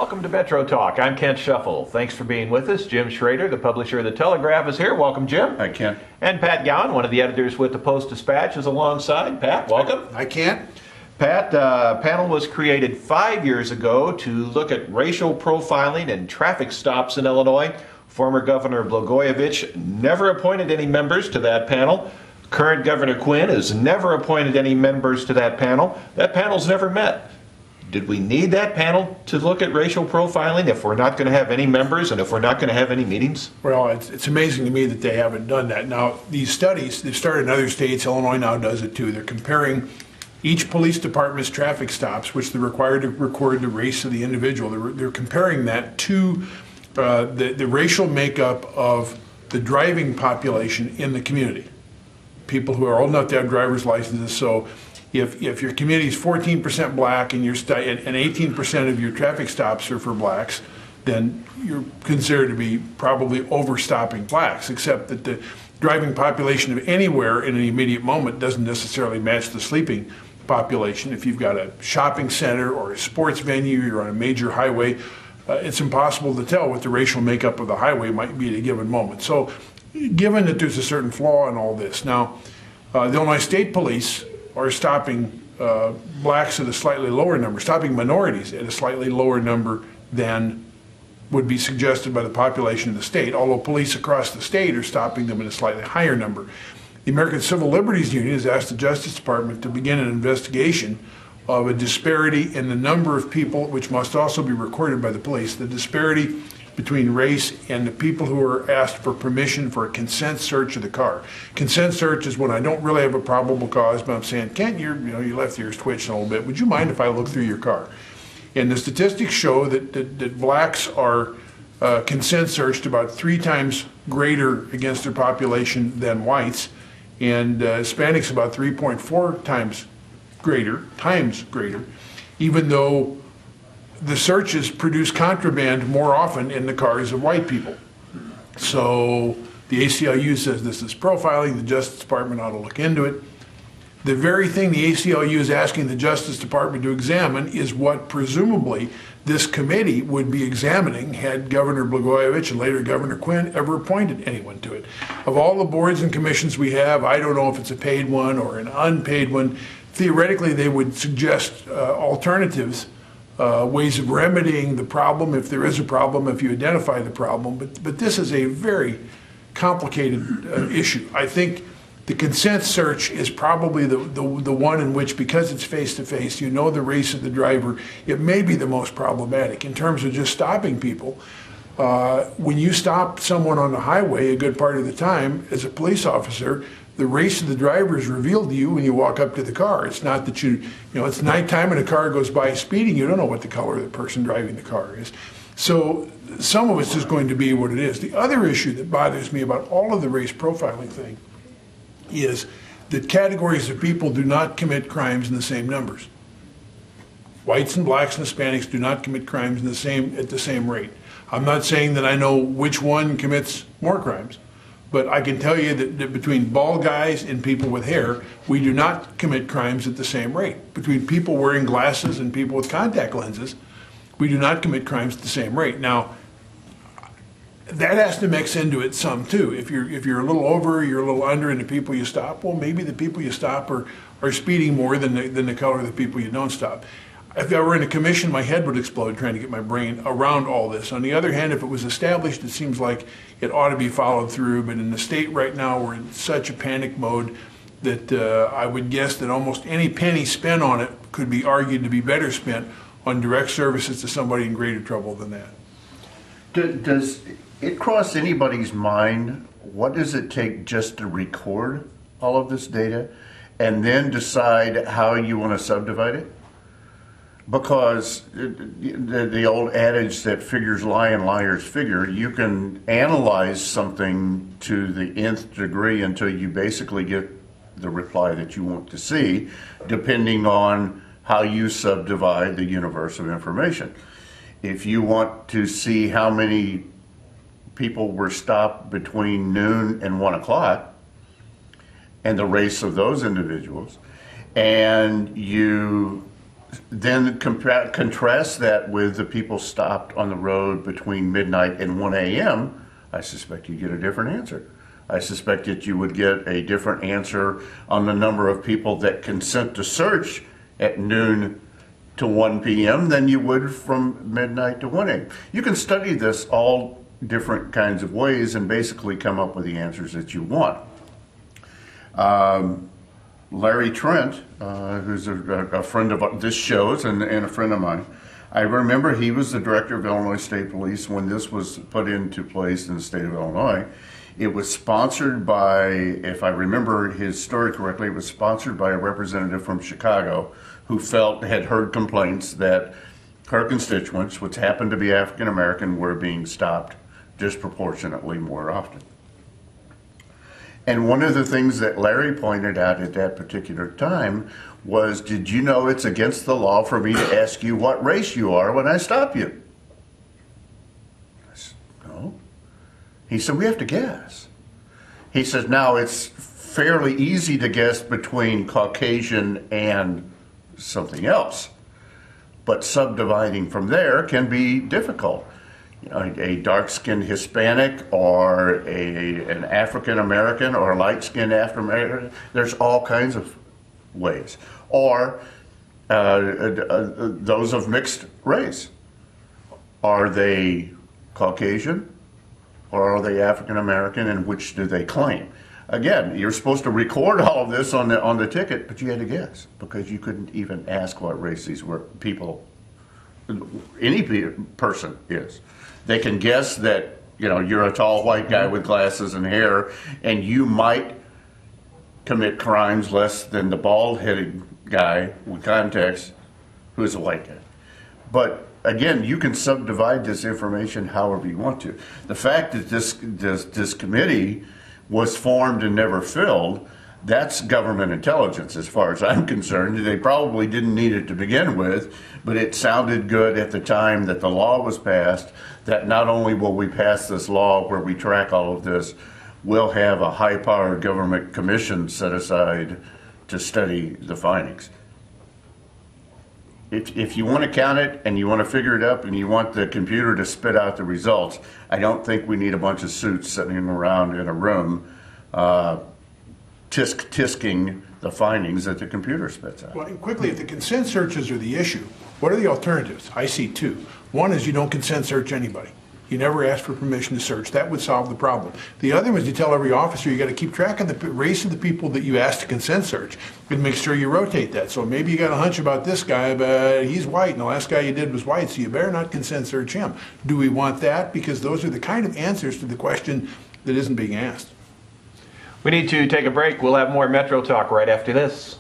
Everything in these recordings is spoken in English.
Welcome to Metro Talk. I'm Kent Shuffle. Thanks for being with us. Jim Schrader, the publisher of the Telegraph, is here. Welcome, Jim. Hi, Kent. And Pat Gowan, one of the editors with the Post-Dispatch, is alongside. Pat, welcome. Hi, Kent. Pat, a panel was created 5 years ago to look at racial profiling and traffic stops in Illinois. Former Governor Blagojevich never appointed any members to that panel. Current Governor Quinn has never appointed any members to that panel. That panel's never met. Did we need that panel to look at racial profiling if we're not going to have any members and if we're not going to have any meetings? Well, it's amazing to me that they haven't done that. Now, these studies, they've started in other states. Illinois now does it too. They're comparing each police department's traffic stops, which they're required to record the race of the individual. They're comparing that to the racial makeup of the driving population in the community. People who are old enough to have driver's licenses. So if your community is 14% black and and 18% of your traffic stops are for blacks, then you're considered to be probably overstopping blacks, except that the driving population of anywhere in an immediate moment doesn't necessarily match the sleeping population. If you've got a shopping center or a sports venue, you're on a major highway, it's impossible to tell what the racial makeup of the highway might be at a given moment. So given that there's a certain flaw in all this, now the Illinois State Police are stopping blacks at a slightly lower number, stopping minorities at a slightly lower number than would be suggested by the population of the state, although police across the state are stopping them at a slightly higher number. The American Civil Liberties Union has asked the Justice Department to begin an investigation of a disparity in the number of people, which must also be recorded by the police, the disparity between race and the people who are asked for permission for a consent search of the car. Consent search is when I don't really have a probable cause, but I'm saying, Kent, your left ear's twitching a little bit. Would you mind if I look through your car? And the statistics show that blacks are consent searched about 3 times greater against their population than whites, and Hispanics about 3.4 times greater, even though the searches produce contraband more often in the cars of white people. So the ACLU says this is profiling. The Justice Department ought to look into it. The very thing the ACLU is asking the Justice Department to examine is what presumably this committee would be examining had Governor Blagojevich and later Governor Quinn ever appointed anyone to it. Of all the boards and commissions we have, I don't know if it's a paid one or an unpaid one. Theoretically, they would suggest alternatives, ways of remedying the problem if there is a problem, if you identify the problem. But this is a very complicated issue. I think the consent search is probably the one in which, because it's face-to-face, you know the race of the driver, it may be the most problematic. In terms of just stopping people, when you stop someone on the highway a good part of the time, as a police officer, the race of the driver is revealed to you when you walk up to the car. It's not that it's nighttime and a car goes by speeding, you don't know what the color of the person driving the car is. So some of it's just going to be what it is. The other issue that bothers me about all of the race profiling thing is that categories of people do not commit crimes in the same numbers. Whites and blacks and Hispanics do not commit crimes at the same rate. I'm not saying that I know which one commits more crimes, but I can tell you that between bald guys and people with hair, we do not commit crimes at the same rate. Between people wearing glasses and people with contact lenses, we do not commit crimes at the same rate. Now, that has to mix into it some too. If you're a little over, you're a little under in the people you stop, well, maybe the people you stop are speeding more than the color of the people you don't stop. If I were in a commission, my head would explode trying to get my brain around all this. On the other hand, if it was established, it seems like it ought to be followed through. But in the state right now, we're in such a panic mode that I would guess that almost any penny spent on it could be argued to be better spent on direct services to somebody in greater trouble than that. Does it cross anybody's mind, what does it take just to record all of this data and then decide how you want to subdivide it? Because the old adage that figures lie and liars figure, you can analyze something to the nth degree until you basically get the reply that you want to see, depending on how you subdivide the universe of information. If you want to see how many people were stopped between noon and 1 o'clock and the race of those individuals, and you Then contrast that with the people stopped on the road between midnight and 1 a.m., I suspect you get a different answer. I suspect that you would get a different answer on the number of people that consent to search at noon to 1 p.m. than you would from midnight to 1 a.m. You can study this all different kinds of ways and basically come up with the answers that you want. Larry Trent, who's a friend of this show's and a friend of mine, I remember he was the director of Illinois State Police when this was put into place in the state of Illinois. It was sponsored by, if I remember his story correctly, it was sponsored by a representative from Chicago who had heard complaints that her constituents, which happened to be African American, were being stopped disproportionately more often. And one of the things that Larry pointed out at that particular time was, did you know it's against the law for me to ask you what race you are when I stop you? I said, no. He said, we have to guess. He says, now it's fairly easy to guess between Caucasian and something else, but subdividing from there can be difficult. You know, a dark-skinned Hispanic or an African American or a light-skinned African American, there's all kinds of ways. Or those of mixed race. Are they Caucasian or are they African American, and which do they claim? Again, you're supposed to record all of this on the ticket, but you had to guess because you couldn't even ask what race these people, any person is. They can guess that, you know, you're a tall white guy with glasses and hair, and you might commit crimes less than the bald-headed guy with contacts who is a white guy. But again, you can subdivide this information however you want to. The fact that this committee was formed and never filled, that's government intelligence as far as I'm concerned. They probably didn't need it to begin with, but it sounded good at the time that the law was passed, that not only will we pass this law where we track all of this, we'll have a high-powered government commission set aside to study the findings. If you want to count it and you want to figure it up and you want the computer to spit out the results, I don't think we need a bunch of suits sitting around in a room tisking the findings that the computer spits out. Well, and quickly, if the consent searches are the issue, what are the alternatives? I see two. One is you don't consent search anybody. You never ask for permission to search. That would solve the problem. The other was you tell every officer you got to keep track of the race of the people that you asked to consent search and make sure you rotate that. So maybe you got a hunch about this guy, but he's white and the last guy you did was white, so you better not consent search him. Do we want that? Because those are the kind of answers to the question that isn't being asked. We need to take a break. We'll have more Metro Talk right after this.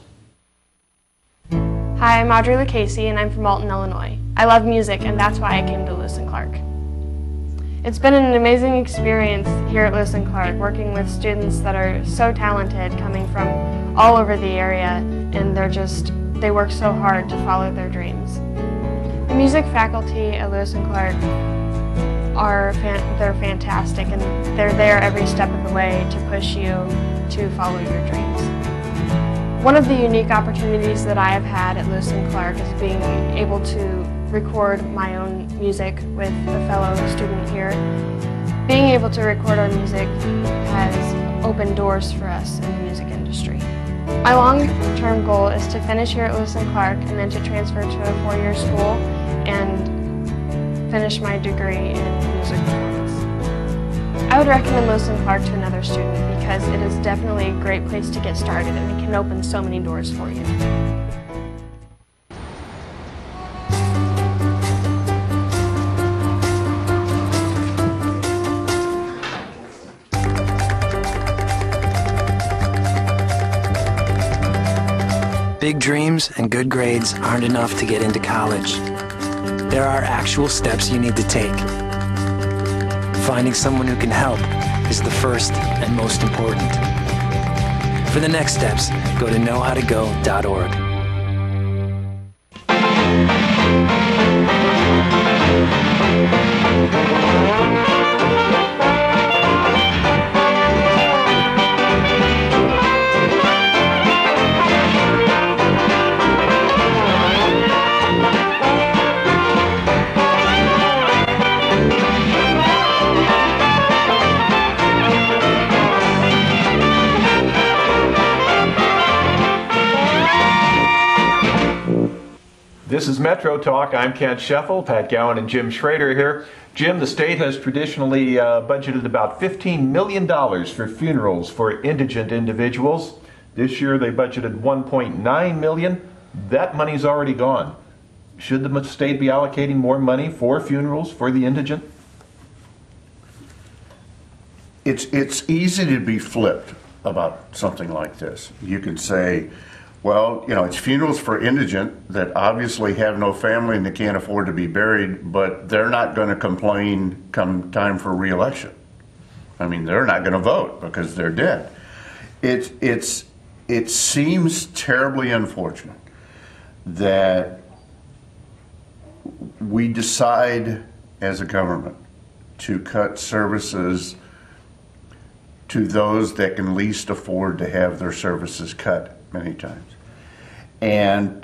Hi, I'm Audrey Lucchese and I'm from Alton, Illinois. I love music and that's why I came to Lewis & Clark. It's been an amazing experience here at Lewis & Clark, working with students that are so talented, coming from all over the area, and they work so hard to follow their dreams. The music faculty at Lewis & Clark they're fantastic, and they're there every step of the way to push you to follow your dreams. One of the unique opportunities that I have had at Lewis & Clark is being able to record my own music with a fellow student here. Being able to record our music has opened doors for us in the music industry. My long-term goal is to finish here at Lewis & Clark and then to transfer to a four-year school and finish my degree in music performance. I would recommend Lewis & Clark to another student because it is definitely a great place to get started and it can open so many doors for you. Big dreams and good grades aren't enough to get into college. There are actual steps you need to take. Finding someone who can help is the first and most important. For the next steps, go to knowhowtogo.org. This is Metro Talk. I'm Kent Scheffel, Pat Gowan, and Jim Schrader here. Jim, the state has traditionally budgeted about $15 million for funerals for indigent individuals. This year they budgeted $1.9 million. That money's already gone. Should the state be allocating more money for funerals for the indigent? It's easy to be flipped about something like this. You could say, well, it's funerals for indigent that obviously have no family and they can't afford to be buried, but they're not going to complain come time for re-election. I mean, they're not going to vote because they're dead. It seems terribly unfortunate that we decide as a government to cut services to those that can least afford to have their services cut many times. And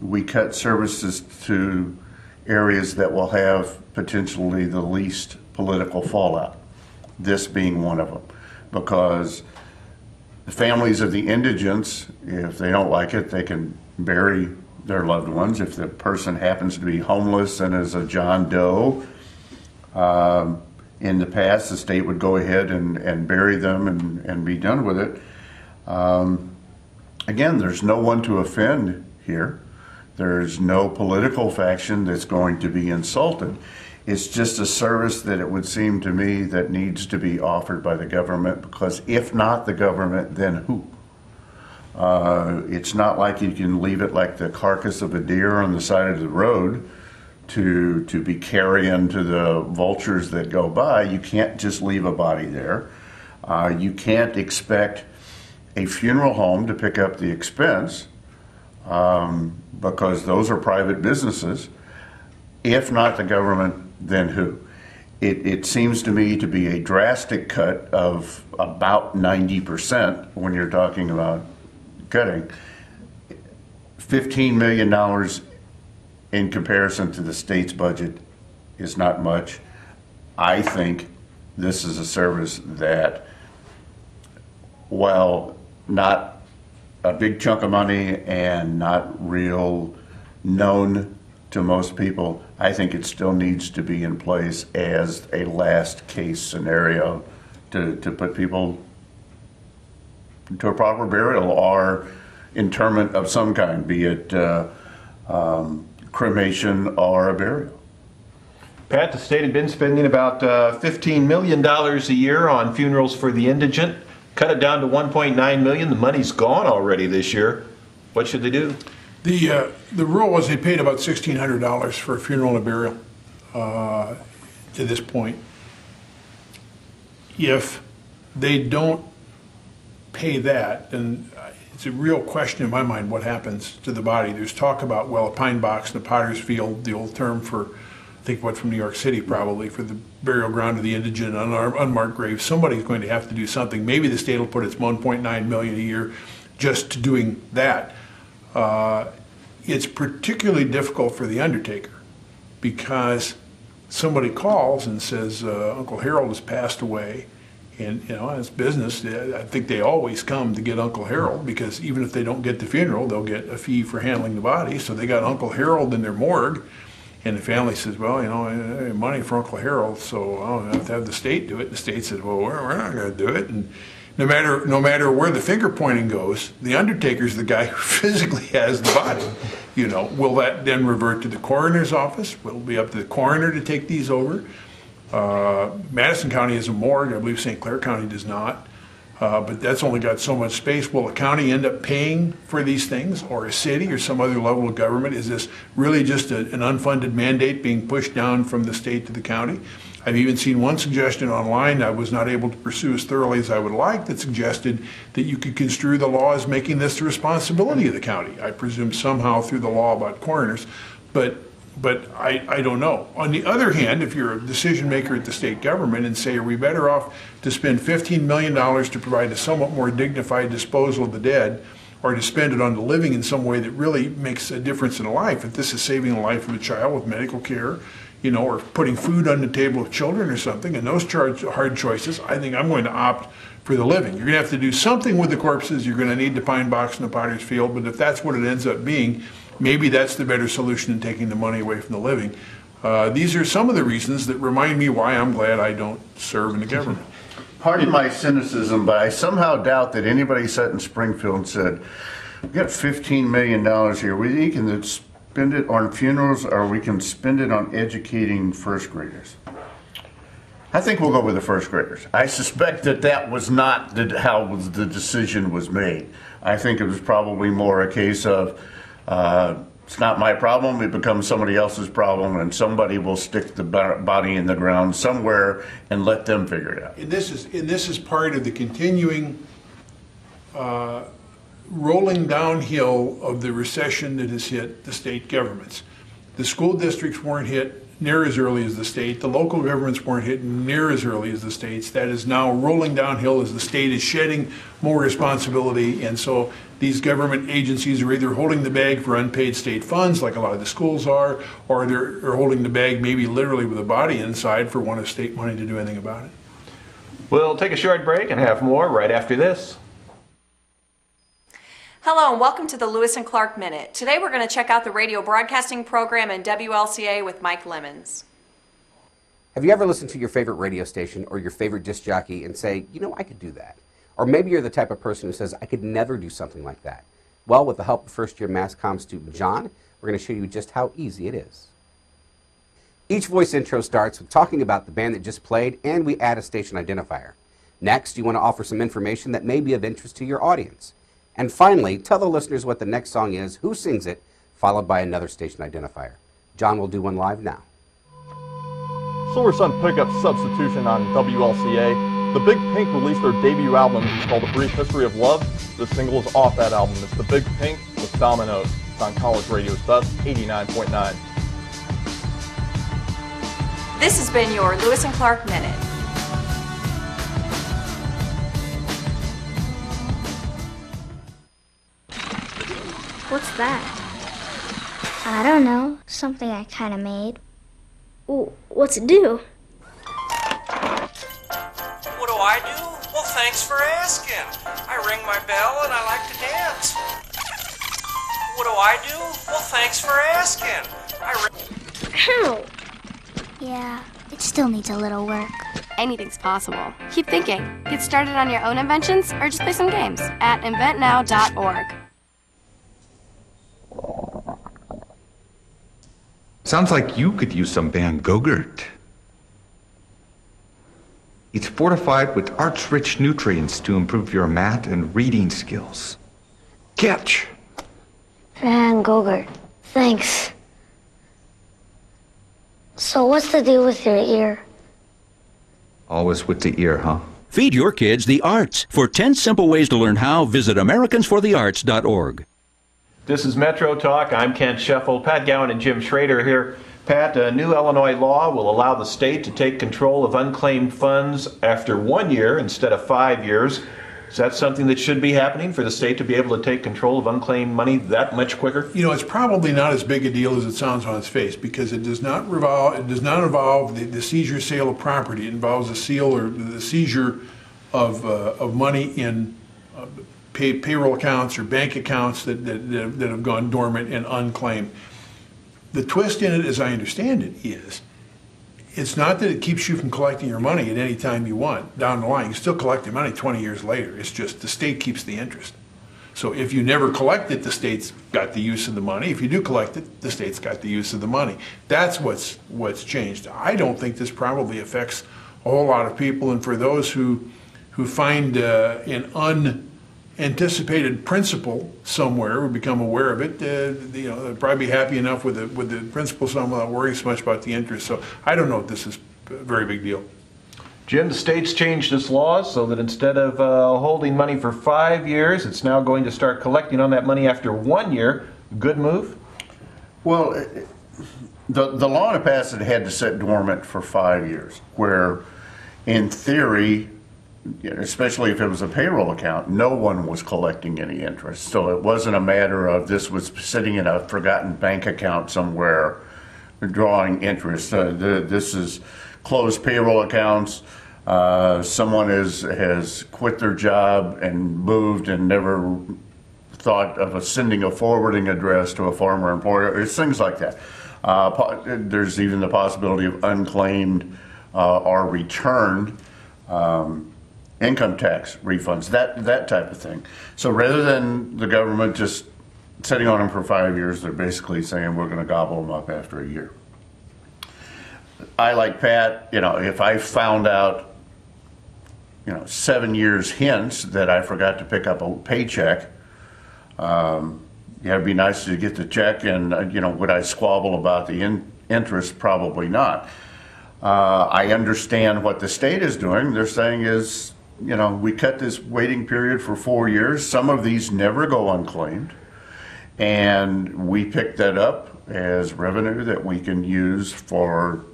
we cut services to areas that will have potentially the least political fallout, this being one of them. Because the families of the indigents, if they don't like it, they can bury their loved ones. If the person happens to be homeless and is a John Doe, in the past, the state would go ahead and bury them and be done with it. Again, there's no one to offend here. There's no political faction that's going to be insulted. It's just a service that it would seem to me that needs to be offered by the government, because if not the government, then who? It's not like you can leave it like the carcass of a deer on the side of the road to be carrion to the vultures that go by. You can't just leave a body there. You can't expect a funeral home to pick up the expense because those are private businesses. If not the government, then who? It seems to me to be a drastic cut of about 90% when you're talking about cutting. $15 million in comparison to the state's budget is not much. I think this is a service that, while not a big chunk of money and not real known to most people, I think it still needs to be in place as a last case scenario to put people to a proper burial or interment of some kind, be it cremation or a burial. Pat, the state had been spending about $15 million a year on funerals for the indigent. Cut it down to $1.9 million. The money's gone already this year. What should they do? The rule was they paid about $1,600 for a funeral and a burial to this point. If they don't pay that, then it's a real question in my mind what happens to the body. There's talk about, well, a pine box in a potter's field, the old term for, I think what, from New York City probably, for the burial ground of the indigent on unmarked graves. Somebody's going to have to do something. Maybe the state will put its $1.9 million a year just to doing that. It's particularly difficult for the undertaker because somebody calls and says, Uncle Harold has passed away. And, it's business. I think they always come to get Uncle Harold, because even if they don't get the funeral, they'll get a fee for handling the body. So they got Uncle Harold in their morgue. And the family says, well, money for Uncle Harold, so I'll have to have the state do it. And the state says, well, we're not going to do it. And no matter where the finger pointing goes, the undertaker's the guy who physically has the body. Will that then revert to the coroner's office? Will it be up to the coroner to take these over? Madison County has a morgue. I believe St. Clair County does not. But that's only got so much space. Will a county end up paying for these things, or a city, or some other level of government? Is this really just an unfunded mandate being pushed down from the state to the county? I've even seen one suggestion online I was not able to pursue as thoroughly as I would like, that suggested that you could construe the law as making this the responsibility of the county. I presume somehow through the law about coroners, but I don't know. On the other hand, if you're a decision maker at the state government and say, are we better off to spend $15 million to provide a somewhat more dignified disposal of the dead, or to spend it on the living in some way that really makes a difference in a life? If this is saving the life of a child with medical care, or putting food on the table of children or something, and those hard choices, I think I'm going to opt for the living. You're going to have to do something with the corpses. You're going to need the pine box and the potter's field, but if that's what it ends up being, maybe that's the better solution than taking the money away from the living. These are some of the reasons that remind me why I'm glad I don't serve in the government. Pardon my cynicism, but I somehow doubt that anybody sat in Springfield and said, we've got $15 million here. We can spend it on funerals or we can spend it on educating first graders. I think we'll go with the first graders. I suspect that was not how the decision was made. I think it was probably more a case of it's not my problem, it becomes somebody else's problem, and somebody will stick the body in the ground somewhere and let them figure it out. And this is part of the continuing rolling downhill of the recession that has hit the state governments. The school districts weren't hit near as early as the state. The local governments weren't hit near as early as the states. That is now rolling downhill as the state is shedding more responsibility. And so these government agencies are either holding the bag for unpaid state funds, like a lot of the schools are, or they're holding the bag maybe literally with a body inside for want of state money to do anything about it. We'll take a short break and have more right after this. Hello and welcome to the Lewis and Clark Minute. Today we're going to check out the radio broadcasting program in WLCA with Mike Lemons. Have you ever listened to your favorite radio station or your favorite disc jockey and say, you know, I could do that? Or maybe you're the type of person who says, I could never do something like that. Well, with the help of first-year mass comm student John, we're going to show you just how easy it is. Each voice intro starts with talking about the band that just played, and we add a station identifier. Next, you want to offer some information that may be of interest to your audience. And finally, tell the listeners what the next song is, who sings it, followed by another station identifier. John will do one live now. Silver Sun Pickup Substitution on WLCA. The Big Pink released their debut album called A Brief History of Love. The single is off that album. It's The Big Pink with Dominoes. It's on College Radio's Best 89.9. This has been your Lewis and Clark Minute. What's that? I don't know. Something I kind of made. What's it do? What do I do? Well, thanks for asking. I ring my bell and I like to dance. What do I do? Well, thanks for asking. Ow! Yeah, it still needs a little work. Anything's possible. Keep thinking. Get started on your own inventions or just play some games at inventnow.org. Sounds like you could use some Van Gogurt. It's fortified with arch-rich nutrients to improve your math and reading skills. Catch! Van Gogurt, thanks. So what's the deal with your ear? Always with the ear, huh? Feed your kids the arts. For 10 simple ways to learn how, visit AmericansForTheArts.org. This is Metro Talk. I'm Kent Sheffield. Pat Gowan and Jim Schrader here. Pat, a new Illinois law will allow the state to take control of unclaimed funds after 1 year instead of 5 years. Is that something that should be happening for the state to be able to take control of unclaimed money that much quicker? You know, it's probably not as big a deal as it sounds on its face because it does not involve the seizure sale of property. It involves the seal or the seizure of money in payroll accounts or bank accounts that have gone dormant and unclaimed. The twist in it, as I understand it, is it's not that it keeps you from collecting your money at any time you want down the line. You still collect your money 20 years later. It's just the state keeps the interest. So if you never collect it, the state's got the use of the money. If you do collect it, the state's got the use of the money. That's what's changed. I don't think this probably affects a whole lot of people, and for those who find an unanticipated principle somewhere, or become aware of it, they'll probably be happy enough with the principle sum without worrying so much about the interest. So I don't know if this is a very big deal. Jim, the state's changed its laws so that instead of holding money for 5 years, it's now going to start collecting on that money after 1 year. Good move? Well, the law in the past had to sit dormant for 5 years, where in theory, especially if it was a payroll account, no one was collecting any interest. So it wasn't a matter of this was sitting in a forgotten bank account somewhere drawing interest. This is closed payroll accounts. someone has quit their job and moved and never thought of sending a forwarding address to a former employer. It's things like that. There's even the possibility of unclaimed or returned income tax refunds, that type of thing. So rather than the government just sitting on them for 5 years, they're basically saying we're going to gobble them up after a year. I, like Pat, if I found out, 7 years hence that I forgot to pick up a paycheck, it'd be nice to get the check, and would I squabble about the interest? Probably not. I understand what the state is doing. They're saying is, we cut this waiting period for 4 years. Some of these never go unclaimed, and we pick that up as revenue that we can use for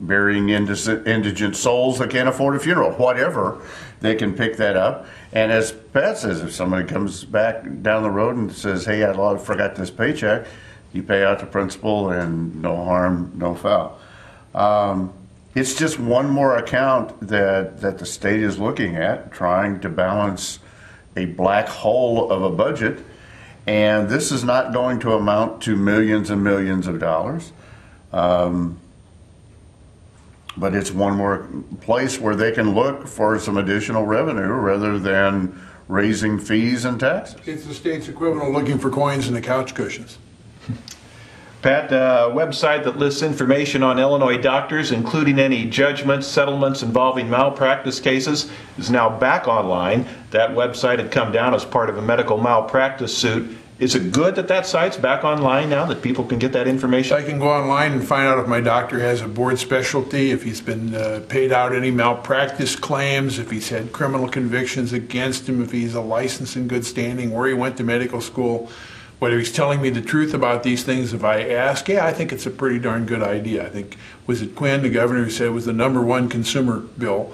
burying indigent souls that can't afford a funeral. Whatever, they can pick that up. And as Pat says, if somebody comes back down the road and says, hey, I forgot this paycheck, you pay out the principal and no harm, no foul. It's just one more account that the state is looking at, trying to balance a black hole of a budget. And this is not going to amount to millions and millions of dollars. But it's one more place where they can look for some additional revenue rather than raising fees and taxes. It's the state's equivalent of looking for coins in the couch cushions. Pat, a website that lists information on Illinois doctors, including any judgments, settlements involving malpractice cases, is now back online. That website had come down as part of a medical malpractice suit. Is it good that that site's back online now, that people can get that information? I can go online and find out if my doctor has a board specialty, if he's been paid out any malpractice claims, if he's had criminal convictions against him, if he's a license in good standing, where he went to medical school, whether he's telling me the truth about these things. If I ask, yeah, I think it's a pretty darn good idea. I think, was it Quinn, the governor, who said it was the #1 consumer bill?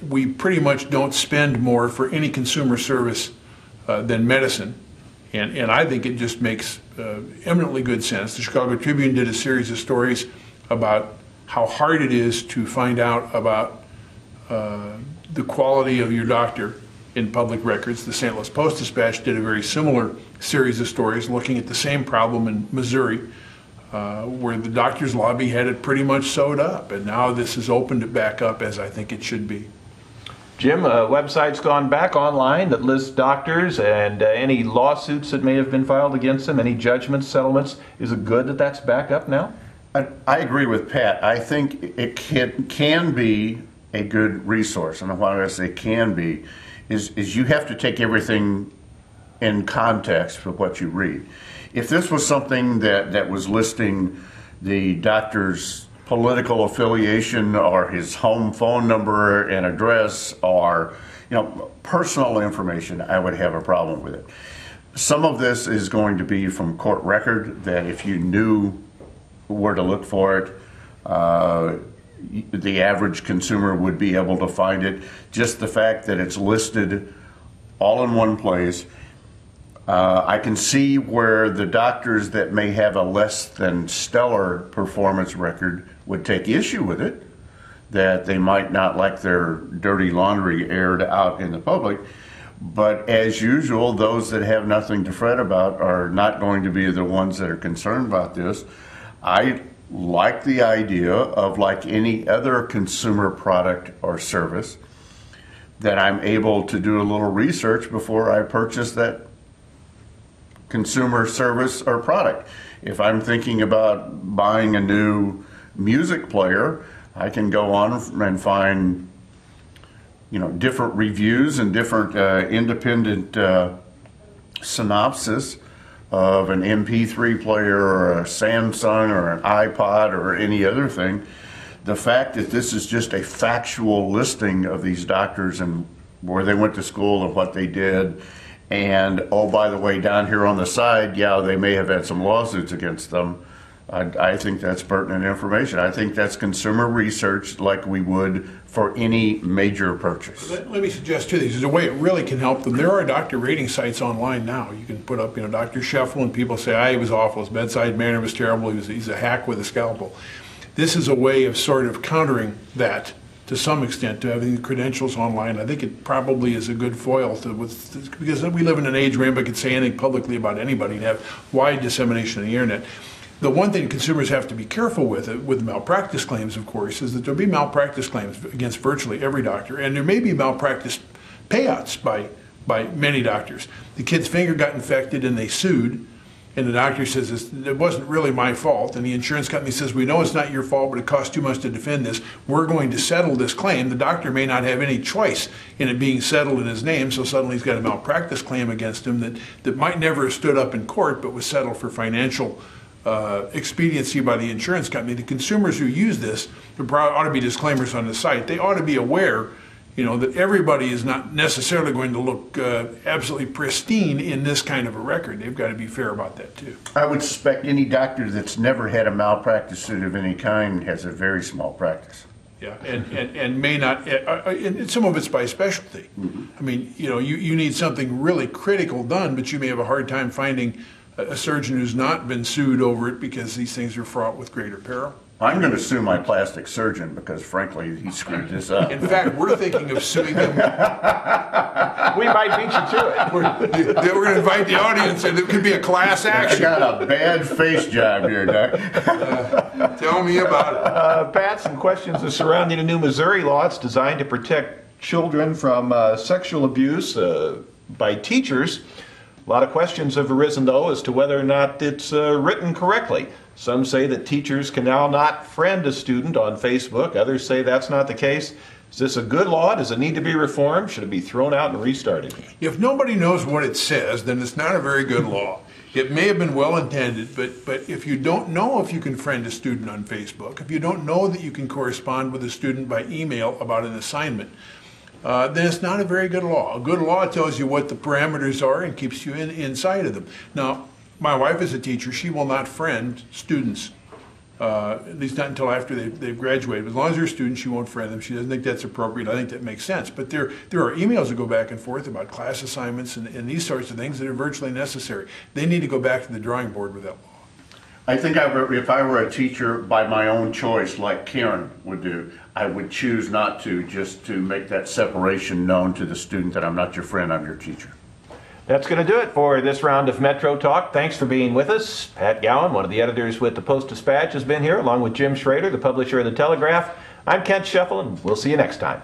We pretty much don't spend more for any consumer service than medicine, and I think it just makes eminently good sense. The Chicago Tribune did a series of stories about how hard it is to find out about the quality of your doctor in public records. The St. Louis Post-Dispatch did a very similar series of stories looking at the same problem in Missouri, where the doctor's lobby had it pretty much sewed up, and now this has opened it back up, as I think it should be. Jim, a website's gone back online that lists doctors and any lawsuits that may have been filed against them, any judgments, settlements. Is it good that that's back up now? I agree with Pat. I think it can be a good resource. And why I say can be is you have to take everything in context for what you read. If this was something that was listing the doctor's political affiliation or his home phone number and address or personal information, I would have a problem with it. Some of this is going to be from court record, that if you knew where to look for it, the average consumer would be able to find it. Just the fact that it's listed all in one place. I can see where the doctors that may have a less than stellar performance record would take issue with it, that they might not like their dirty laundry aired out in the public. But as usual, those that have nothing to fret about are not going to be the ones that are concerned about this. I like the idea of, like any other consumer product or service, that I'm able to do a little research before I purchase that consumer service or product. If I'm thinking about buying a new music player, I can go on and find different reviews and different independent synopsis of an MP3 player or a Samsung or an iPod or any other thing. The fact that this is just a factual listing of these doctors and where they went to school and what they did, and oh, by the way, down here on the side, yeah, they may have had some lawsuits against them. I think that's pertinent information. I think that's consumer research like we would for any major purchase. Let me suggest two things. There's a way it really can help them. There are doctor rating sites online now. You can put up, Dr. Scheffel, and people say, he was awful. His bedside manner was terrible. He's a hack with a scalpel. This is a way of sort of countering that to some extent, to having the credentials online. I think it probably is a good foil because we live in an age where anybody can say anything publicly about anybody and have wide dissemination on the internet. The one thing consumers have to be careful with malpractice claims, of course, is that there'll be malpractice claims against virtually every doctor, and there may be malpractice payouts by many doctors. The kid's finger got infected and they sued, and the doctor says, it wasn't really my fault, and the insurance company says, we know it's not your fault, but it costs too much to defend this. We're going to settle this claim. The doctor may not have any choice in it being settled in his name, so suddenly he's got a malpractice claim against him that might never have stood up in court, but was settled for financial expediency by the insurance company. The consumers who use this, there ought to be disclaimers on the site. They ought to be aware, that everybody is not necessarily going to look absolutely pristine in this kind of a record. They've got to be fair about that too. I would suspect any doctor that's never had a malpractice suit of any kind has a very small practice. Yeah, and may not, and some of it's by specialty. Mm-hmm. I mean, you need something really critical done, but you may have a hard time finding a surgeon who's not been sued over it because these things are fraught with greater peril. I'm going to sue my plastic surgeon because, frankly, he screwed this up. In fact, we're thinking of suing him. We might beat you to it. We're going to invite the audience, and it could be a class action. I got a bad face job here, Doc. Tell me about it. Pat, some questions surrounding a new Missouri law. It's designed to protect children from sexual abuse by teachers. A lot of questions have arisen, though, as to whether or not it's written correctly. Some say that teachers can now not friend a student on Facebook. Others say that's not the case. Is this a good law? Does it need to be reformed? Should it be thrown out and restarted? If nobody knows what it says, then it's not a very good law. It may have been well intended, but if you don't know if you can friend a student on Facebook, if you don't know that you can correspond with a student by email about an assignment, then it's not a very good law. A good law tells you what the parameters are and keeps you inside of them. Now, my wife is a teacher. She will not friend students, at least not until after they've graduated. As long as they're students, she won't friend them. She doesn't think that's appropriate. I think that makes sense. But there are emails that go back and forth about class assignments and these sorts of things that are virtually necessary. They need to go back to the drawing board with that law. I think if I were a teacher by my own choice, like Karen would do, I would choose not to, just to make that separation known to the student that I'm not your friend, I'm your teacher. That's going to do it for this round of Metro Talk. Thanks for being with us. Pat Gowan, one of the editors with the Post-Dispatch, has been here, along with Jim Schrader, the publisher of the Telegraph. I'm Kent Scheffel, and we'll see you next time.